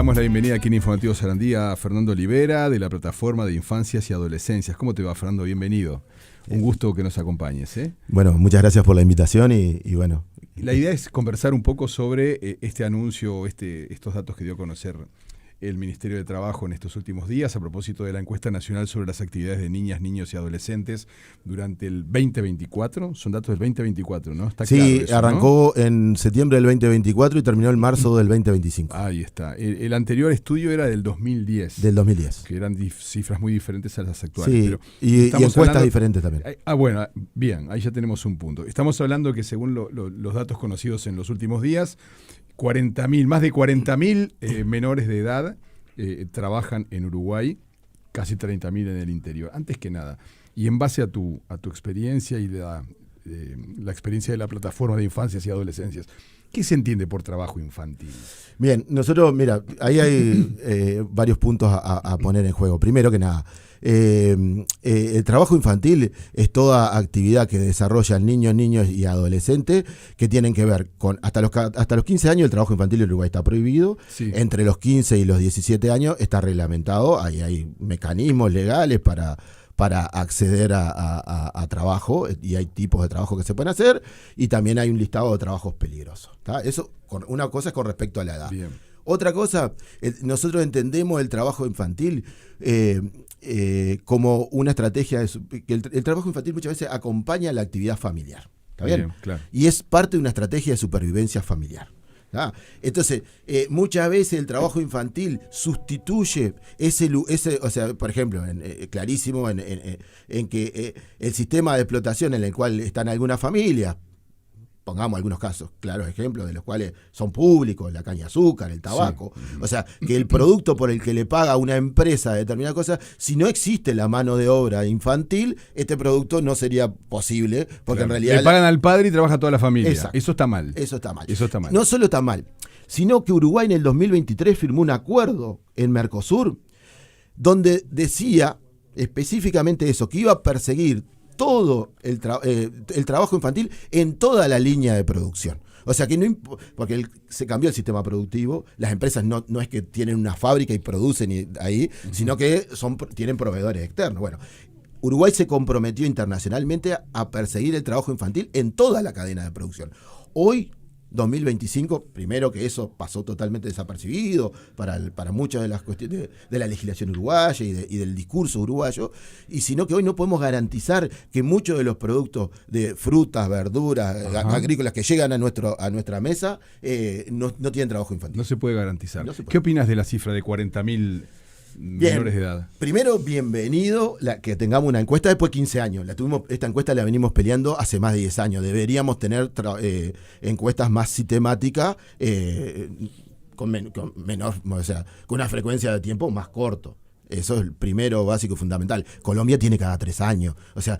damos la bienvenida aquí en Informativo Sarandí a Fernando Olivera, de la Plataforma de Infancias y Adolescencias. ¿Cómo te va, Fernando? Bienvenido. Un gusto que nos acompañes. Bueno, muchas gracias por la invitación y bueno. La idea es conversar un poco sobre este anuncio, estos datos que dio a conocer el Ministerio de Trabajo en estos últimos días a propósito de la encuesta nacional sobre las actividades de niñas, niños y adolescentes durante el 2024. Son datos del 2024, ¿no? Está claro Sí, eso, arrancó, ¿no?, en septiembre del 2024 y terminó en marzo del 2025. Ahí está. El anterior estudio era del 2010. Del 2010. Que eran cifras muy diferentes a las actuales. Sí, pero y encuestas diferentes también. Bueno, bien, ahí ya tenemos un punto. Estamos hablando que según los datos conocidos en los últimos días, más de 40.000 menores de edad trabajan en Uruguay, casi 30.000 en el interior. Antes que nada, y en base a tu experiencia y la experiencia de la Plataforma de Infancias y Adolescencias, ¿qué se entiende por trabajo infantil? Bien, nosotros, mira, ahí hay varios puntos a poner en juego. Primero que nada, el trabajo infantil es toda actividad que desarrollan niños y adolescentes que tienen que ver con, hasta los 15 años el trabajo infantil en Uruguay está prohibido. Sí. Entre los 15 y los 17 años está reglamentado, hay mecanismos legales para acceder a trabajo, y hay tipos de trabajo que se pueden hacer, y también hay un listado de trabajos peligrosos, ¿tá? Eso, una cosa es con respecto a la edad. Bien. Otra cosa, nosotros entendemos el trabajo infantil como una estrategia, que el trabajo infantil muchas veces acompaña la actividad familiar, ¿está bien? Claro. Y es parte de una estrategia de supervivencia familiar. Entonces, muchas veces el trabajo infantil sustituye ese o sea, por ejemplo, clarísimo en que el sistema de explotación en el cual están algunas familias, pongamos algunos casos, claros ejemplos de los cuales son públicos, la caña de azúcar, el tabaco, sí. O sea, que el producto por el que le paga una empresa determinada cosa, si no existe la mano de obra infantil, este producto no sería posible, porque claro, en realidad le pagan al padre y trabaja toda la familia. Exacto. Eso está mal. Eso está mal. Eso está mal. No solo está mal, sino que Uruguay en el 2023 firmó un acuerdo en Mercosur donde decía específicamente eso, que iba a perseguir todo el trabajo infantil en toda la línea de producción. O sea, que no porque se cambió el sistema productivo, las empresas no es que tienen una fábrica y producen ahí, sino que tienen proveedores externos. Bueno, Uruguay se comprometió internacionalmente a perseguir el trabajo infantil en toda la cadena de producción. Hoy, 2025, primero que eso pasó totalmente desapercibido para muchas de las cuestiones de la legislación uruguaya y del discurso uruguayo, y sino que hoy no podemos garantizar que muchos de los productos de frutas, verduras, agrícolas que llegan a nuestra mesa no tienen trabajo infantil. No se puede garantizar. No se puede. ¿Qué opinas de la cifra de 40.000 menores de edad? Primero, bienvenido que tengamos una encuesta después de 15 años. Esta encuesta la venimos peleando hace más de 10 años. Deberíamos tener encuestas más sistemáticas, con menor, o sea, con una frecuencia de tiempo más corto. Eso es el primero, básico, fundamental. Colombia tiene cada 3 años. O sea,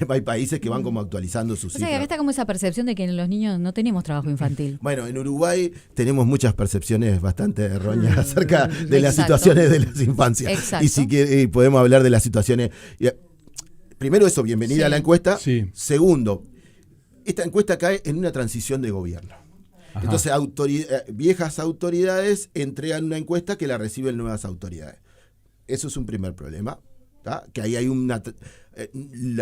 hay países que van como actualizando sus cifras. O sea, que acá está como esa percepción de que los niños no tenemos trabajo infantil. Bueno, en Uruguay tenemos muchas percepciones bastante erróneas acerca de las situaciones de las infancias. Exacto. Y si podemos hablar de las situaciones. Primero eso, bienvenida a la encuesta. Sí. Segundo, esta encuesta cae en una transición de gobierno. Ajá. Entonces, viejas autoridades entregan una encuesta que la reciben nuevas autoridades. Eso es un primer problema, ¿tá? Que ahí hay una... no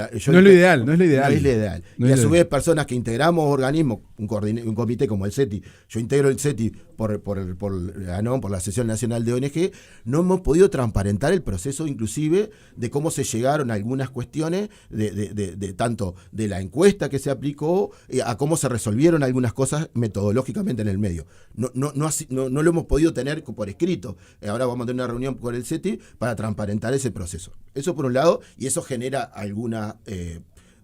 es lo ideal. Y a su vez, personas que integramos organismos, un comité como el CETI, yo integro el CETI por la Asociación Nacional de ONG, no hemos podido transparentar el proceso inclusive de cómo se llegaron a algunas cuestiones de tanto de la encuesta que se aplicó a cómo se resolvieron algunas cosas metodológicamente en el medio. No lo hemos podido tener por escrito. Ahora vamos a tener una reunión con el CETI para transparentar ese proceso. Eso por un lado, y eso genera algunas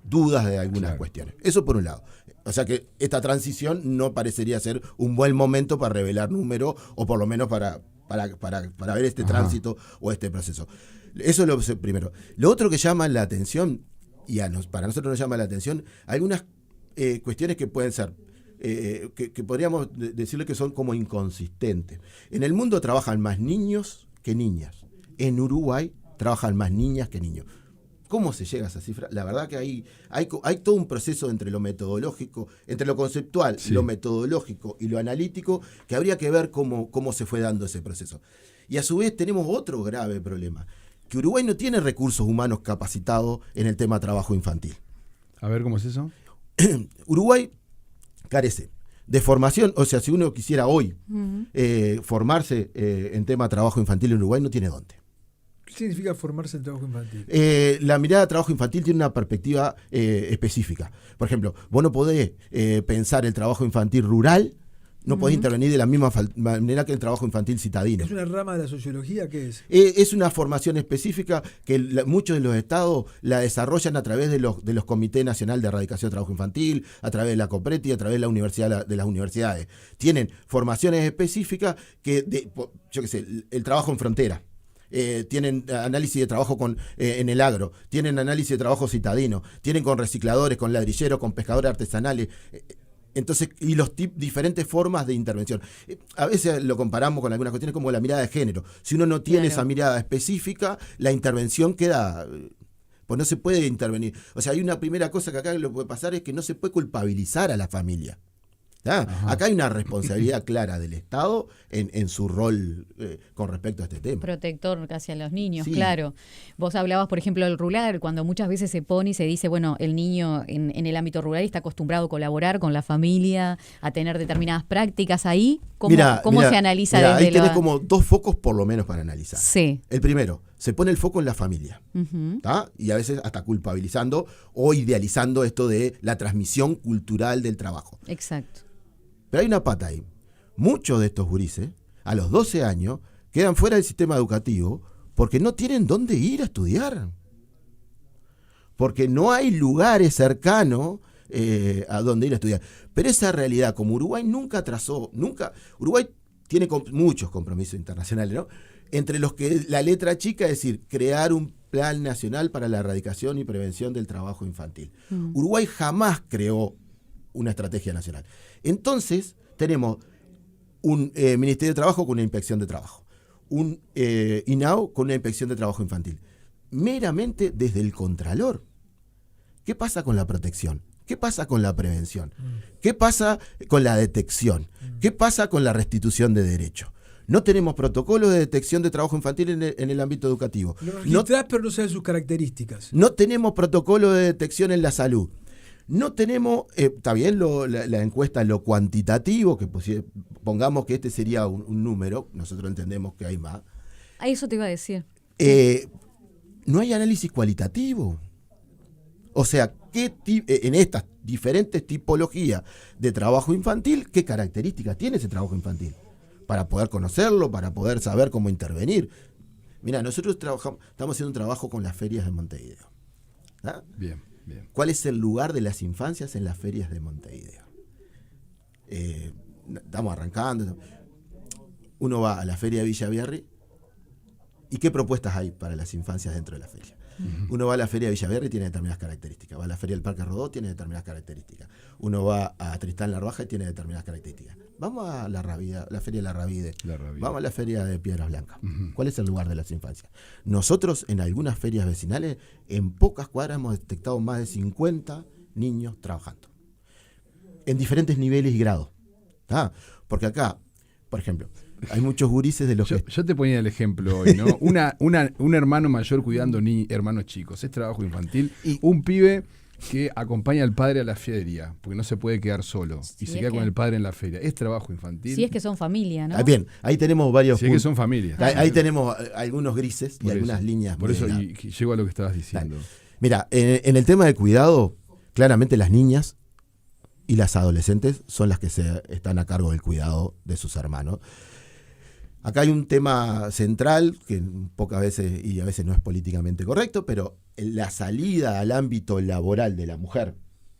dudas de algunas cuestiones. Eso por un lado. O sea que esta transición no parecería ser un buen momento para revelar números, o por lo menos para ver este tránsito o este proceso. Eso es lo primero. Lo otro que llama la atención, y para nosotros nos llama la atención, algunas cuestiones que pueden ser, que podríamos decirle que son como inconsistentes. En el mundo trabajan más niños que niñas. En Uruguay trabajan más niñas que niños. ¿Cómo se llega a esa cifra? La verdad que hay todo un proceso entre lo metodológico, entre lo conceptual, lo metodológico y lo analítico, que habría que ver cómo se fue dando ese proceso. Y a su vez tenemos otro grave problema, que Uruguay no tiene recursos humanos capacitados en el tema trabajo infantil. A ver, ¿cómo es eso? Uruguay carece de formación, o sea, si uno quisiera hoy formarse en tema trabajo infantil en Uruguay, no tiene dónde. ¿Qué significa formarse en trabajo infantil? La mirada de trabajo infantil tiene una perspectiva específica. Por ejemplo, vos no podés pensar el trabajo infantil rural, no podés intervenir de la misma manera que el trabajo infantil citadino. ¿Es una rama de la sociología? ¿Qué es? Es una formación específica que muchos de los estados la desarrollan a través de los Comités Nacional de Erradicación de Trabajo Infantil, a través de la COPRETI, a través de las universidades. Tienen formaciones específicas que, yo qué sé, el trabajo en frontera. Tienen análisis de trabajo en el agro, tienen análisis de trabajo citadino, tienen con recicladores, con ladrilleros, con pescadores artesanales. Entonces, y los diferentes formas de intervención. A veces lo comparamos con algunas cuestiones como la mirada de género. Si uno no tiene esa mirada específica, la intervención queda... Pues no se puede intervenir. O sea, hay una primera cosa que acá lo que puede pasar es que no se puede culpabilizar a la familia. Acá hay una responsabilidad clara del Estado en su rol con respecto a este tema. Protector hacia los niños, claro. Vos hablabas, por ejemplo, del rural, cuando muchas veces se pone y se dice, bueno, el niño en el ámbito rural está acostumbrado a colaborar con la familia, a tener determinadas prácticas ahí. ¿Cómo se analiza desde ahí tenés como dos focos por lo menos para analizar. Sí. El primero, se pone el foco en la familia, y a veces hasta culpabilizando o idealizando esto de la transmisión cultural del trabajo. Exacto. Pero hay una pata ahí. Muchos de estos gurises, a los 12 años, quedan fuera del sistema educativo porque no tienen dónde ir a estudiar. Porque no hay lugares cercanos a donde ir a estudiar. Pero esa realidad, como Uruguay Uruguay tiene muchos compromisos internacionales, ¿no? Entre los que la letra chica es decir, crear un plan nacional para la erradicación y prevención del trabajo infantil. Uruguay jamás creó una estrategia nacional. Entonces, tenemos un Ministerio de Trabajo con una inspección de trabajo, un INAO con una inspección de trabajo infantil, meramente desde el Contralor. ¿Qué pasa con la protección? ¿Qué pasa con la prevención? ¿Qué pasa con la detección? ¿Qué pasa con la restitución de derechos? No tenemos protocolo de detección de trabajo infantil en el ámbito educativo. Lo registrás, pero no sabes sus características. No tenemos protocolo de detección en la salud. No tenemos, está bien la encuesta, lo cuantitativo, que pongamos que este sería un número, nosotros entendemos que hay más. A eso te iba a decir. No hay análisis cualitativo. O sea, en estas diferentes tipologías de trabajo infantil, ¿qué características tiene ese trabajo infantil? Para poder conocerlo, para poder saber cómo intervenir. Mira, nosotros estamos haciendo un trabajo con las ferias de Montevideo. ¿Ah? Bien. ¿Cuál es el lugar de las infancias en las ferias de Montevideo? Estamos arrancando. Uno va a la feria de Villa Vierri. ¿Y qué propuestas hay para las infancias dentro de la feria? Uno va a la feria de Villa Vierri y tiene determinadas características. Va a la feria del Parque Rodó, tiene determinadas características. Uno va a Tristán La Roja y tiene determinadas características. Vamos a la feria de la Rabide. Vamos a la feria de Piedras Blancas. ¿Cuál es el lugar de las infancias? Nosotros en algunas ferias vecinales, en pocas cuadras hemos detectado más de 50 niños trabajando. En diferentes niveles y grados. Porque acá, por ejemplo, hay muchos gurises de los que... Yo te ponía el ejemplo hoy, ¿no? Un hermano mayor cuidando hermanos chicos. Es trabajo infantil. Y un pibe que acompaña al padre a la feria, porque no se puede quedar solo, y se queda con el padre en la feria. Es trabajo infantil. Si es que son familia, ¿no? Bien, ahí tenemos varios puntos. Si es que son familia. Ahí tenemos algunos grises y algunas líneas. Por eso llego a lo que estabas diciendo. Mira, en el tema de cuidado, claramente las niñas y las adolescentes son las que están a cargo del cuidado de sus hermanos. Acá hay un tema central que pocas veces y a veces no es políticamente correcto, pero la salida al ámbito laboral de la mujer,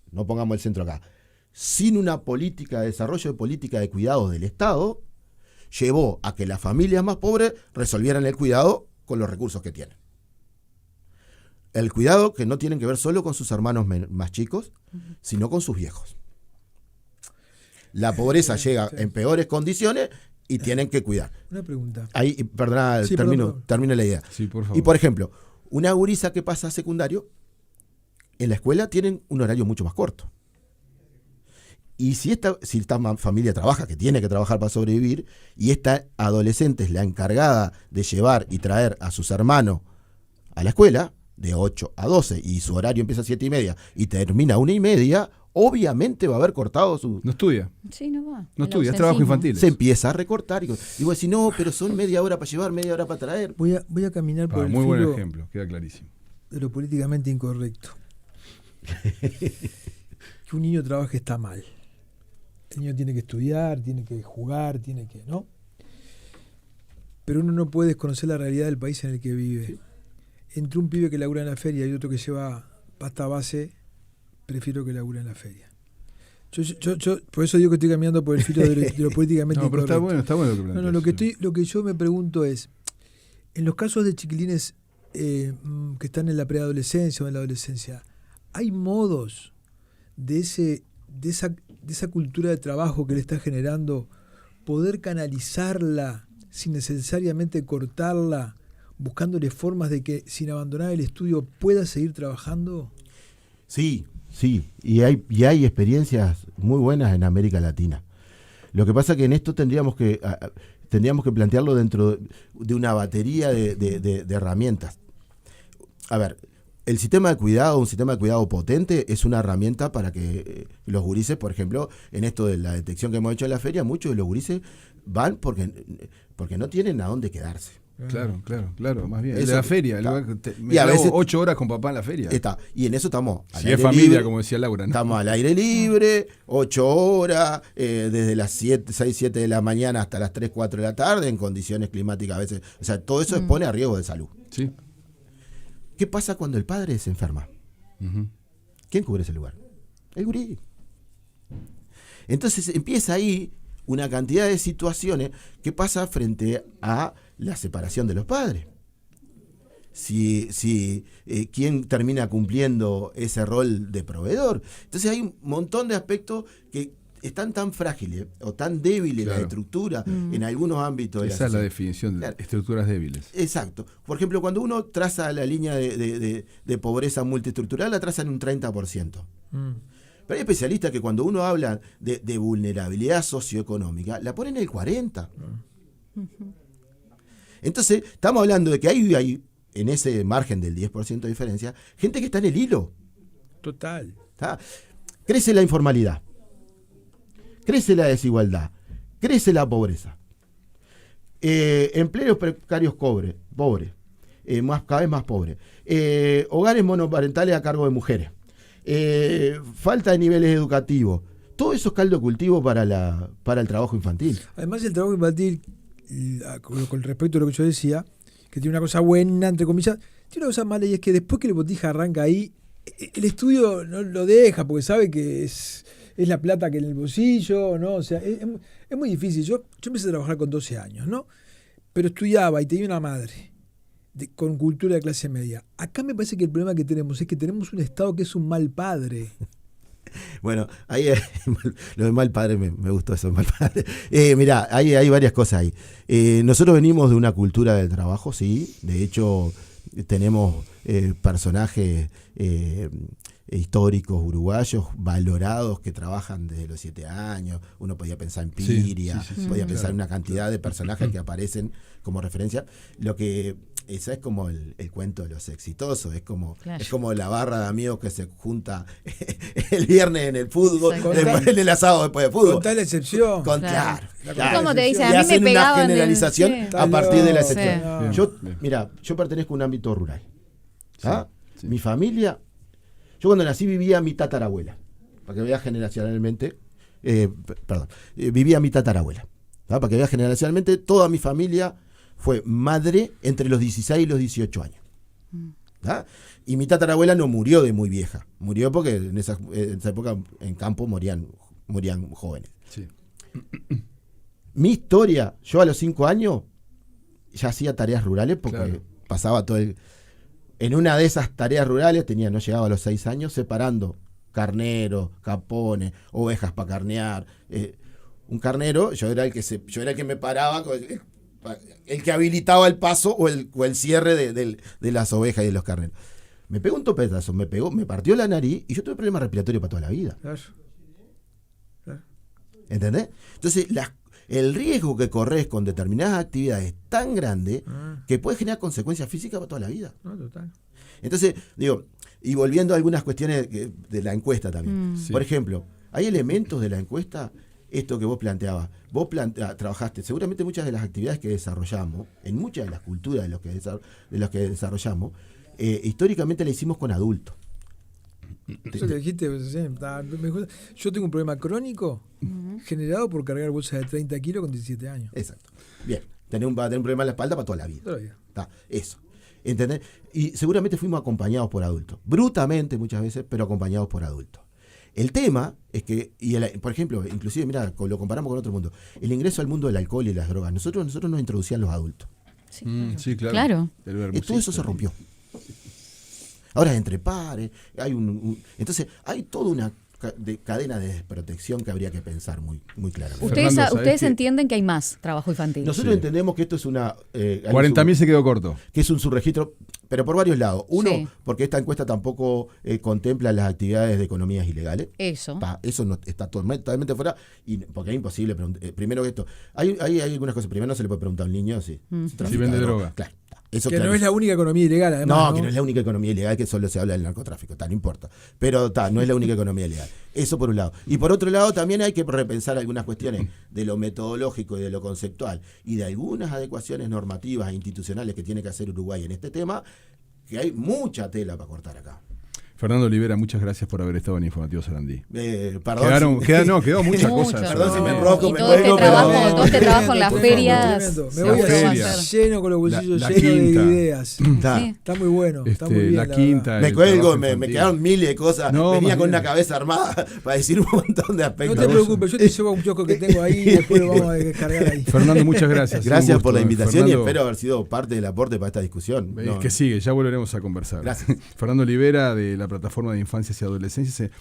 no pongamos el centro acá, sin una política de desarrollo de política de cuidado del Estado, llevó a que las familias más pobres resolvieran el cuidado con los recursos que tienen. El cuidado que no tienen que ver solo con sus hermanos más chicos, sino con sus viejos. La pobreza llega en peores condiciones y tienen que cuidar. Una pregunta. Ahí, perdona, sí, termino la idea. Sí, por favor. Y por ejemplo, Una gurisa que pasa a secundario, en la escuela tienen un horario mucho más corto. Y si esta familia trabaja, que tiene que trabajar para sobrevivir, y esta adolescente es la encargada de llevar y traer a sus hermanos a la escuela, de 8 a 12, y su horario empieza a 7:30 y termina a 1:30, obviamente va a haber cortado su... No estudia. Sí, no va. No estudia, es trabajo infantil. Se empieza a recortar. Y vos decís, no, pero son media hora para llevar, media hora para traer. Voy a caminar por el muy buen filo ejemplo, queda clarísimo. de lo políticamente incorrecto. Que un niño trabaje está mal. El niño tiene que estudiar, tiene que jugar, tiene que... ¿no? Pero uno no puede desconocer la realidad del país en el que vive. Sí. Entre un pibe que labura en la feria y otro que lleva pasta base, prefiero que labure en la feria. Yo por eso digo que estoy caminando por el filo de lo políticamente incorrecto. Pero está bueno lo que planteas. Lo que yo me pregunto es, en los casos de chiquilines que están en la preadolescencia o en la adolescencia, ¿hay modos de esa cultura de trabajo que le está generando, poder canalizarla sin necesariamente cortarla, buscándole formas de que sin abandonar el estudio pueda seguir trabajando? Sí, y hay experiencias muy buenas en América Latina. Lo que pasa es que en esto tendríamos que plantearlo dentro de una batería de herramientas. A ver, el sistema de cuidado, un sistema de cuidado potente, es una herramienta para que los gurises, por ejemplo, en esto de la detección que hemos hecho en la feria, muchos de los gurises van porque no tienen a dónde quedarse. Claro, más bien. Eso, de la feria. Y a veces 8 horas con papá en la feria. Y en eso estamos al aire familia, libre, como decía Laura, ¿no? Estamos al aire libre, 8 horas, desde las 6, 7 de la mañana hasta las 3, 4 de la tarde, en condiciones climáticas a veces. O sea, todo eso expone a riesgo de salud. Sí. ¿Qué pasa cuando el padre se enferma? Uh-huh. ¿Quién cubre ese lugar? El gurí. Entonces empieza ahí una cantidad de situaciones que pasa frente a la separación de los padres. ¿Quién termina cumpliendo ese rol de proveedor? Entonces hay un montón de aspectos que están tan frágiles o tan débiles, claro, la estructura en algunos ámbitos. Esa es la definición de estructuras débiles. Exacto. Por ejemplo, cuando uno traza la línea de pobreza multiestructural, la traza en un 30%. Pero hay especialistas que cuando uno habla de vulnerabilidad socioeconómica, la ponen en el 40%. Entonces, estamos hablando de que hay en ese margen del 10% de diferencia, gente que está en el hilo. Total. ¿Está? Crece la informalidad, crece la desigualdad, crece la pobreza. Empleos precarios pobres, cada vez más pobres. Hogares monoparentales a cargo de mujeres. Falta de niveles educativos. Todo eso es caldo de cultivo para el trabajo infantil. Además, el trabajo infantil, con respecto a lo que yo decía, que tiene una cosa buena, entre comillas, tiene una cosa mala, y es que después que el botija arranca ahí, el estudio no lo deja porque sabe que es la plata que en el bolsillo, ¿no? O sea, es muy difícil. Yo empecé a trabajar con 12 años, ¿no? Pero estudiaba y tenía una madre con cultura de clase media. Acá me parece que el problema que tenemos es que tenemos un Estado que es un mal padre. Bueno, ahí lo de mal padre, me gustó eso, mal padre. Mirá, hay varias cosas ahí. Nosotros venimos de una cultura del trabajo, sí. De hecho, tenemos personajes históricos uruguayos valorados que trabajan desde los 7 años. Uno podía pensar en Piria, podía pensar en una cantidad de personajes que aparecen como referencia. Eso es como el cuento de los exitosos, es como la barra de amigos que se junta el viernes en el fútbol, en el asado después de fútbol. Con tal excepción. Claro. ¿Cómo te dicen? Y A mí me pegaban una generalización a partir de la excepción. Sí. Yo pertenezco a un ámbito rural. Sí. Mi familia, yo cuando nací vivía mi tatarabuela, para que vea generacionalmente, vivía mi tatarabuela, para que vea generacionalmente, toda mi familia fue madre entre los 16 y los 18 años. Y mi tatarabuela no murió de muy vieja, murió porque en esa época en campo morían jóvenes. Sí. Mi historia, yo a los 5 años ya hacía tareas rurales porque pasaba todo en una de esas tareas rurales, no llegaba a los 6 años, separando carneros, capones, ovejas para carnear. Un carnero, yo era el que me paraba el que habilitaba el paso o el cierre de las ovejas y de los carneros. Me pegó un topetazo, me partió la nariz y yo tuve problemas respiratorios para toda la vida. Claro. ¿Entendés? Entonces, el riesgo que corres con determinadas actividades es tan grande que puede generar consecuencias físicas para toda la vida. No, total. Entonces, digo, y volviendo a algunas cuestiones de la encuesta también. Sí. Por ejemplo, hay elementos de la encuesta, esto que vos planteabas. Vos trabajaste, seguramente muchas de las actividades que desarrollamos, en muchas de las culturas de los que desarrollamos, históricamente la hicimos con adultos. Eso que dijiste, yo tengo un problema crónico generado por cargar bolsas de 30 kilos con 17 años. Exacto. Bien, va a tener un problema en la espalda para toda la vida. Eso. ¿Entendés? Y seguramente fuimos acompañados por adultos. Brutamente muchas veces, pero acompañados por adultos. El tema es que, por ejemplo, inclusive, mira, lo comparamos con otro mundo. El ingreso al mundo del alcohol y las drogas. Nosotros nos introducían los adultos. Sí, claro. Todo eso se rompió. Ahora entre pares, entonces hay toda una cadena de desprotección que habría que pensar muy, muy claramente. Ustedes entienden que hay más trabajo infantil. Nosotros entendemos que esto es una... 40.000 se quedó corto. Que es un subregistro, pero por varios lados. Uno, porque esta encuesta tampoco contempla las actividades de economías ilegales. Eso no está totalmente fuera, porque es imposible. Primero que esto, hay algunas cosas. Primero no se le puede preguntar a un niño si vende droga. Claro. Eso que no es la única economía ilegal, además. No, que no es la única economía ilegal, que solo se habla del narcotráfico, no importa. Pero no es la única economía ilegal. Eso por un lado. Y por otro lado, también hay que repensar algunas cuestiones de lo metodológico y de lo conceptual y de algunas adecuaciones normativas e institucionales que tiene que hacer Uruguay en este tema, que hay mucha tela para cortar acá. Fernando Olivera, muchas gracias por haber estado en Informativo Sarandí. Perdón. Quedó muchas cosas. Perdón si me enrosco, todo este trabajo en las ferias. Me voy a lleno con los bolsillos llenos de ideas. Está muy bueno. Está muy bien, la quinta. Me cuelgo, me quedaron miles de cosas. Venía con una cabeza armada para decir un montón de aspectos. No te preocupes, yo te llevo un kiosco que tengo ahí y después lo vamos a descargar ahí. Fernando, muchas gracias. Gracias por la invitación, Fernando, y espero haber sido parte del aporte para esta discusión. Que sigue, ya volveremos a conversar. Gracias. Fernando Olivera, de la Plataforma de Infancias y Adolescencias.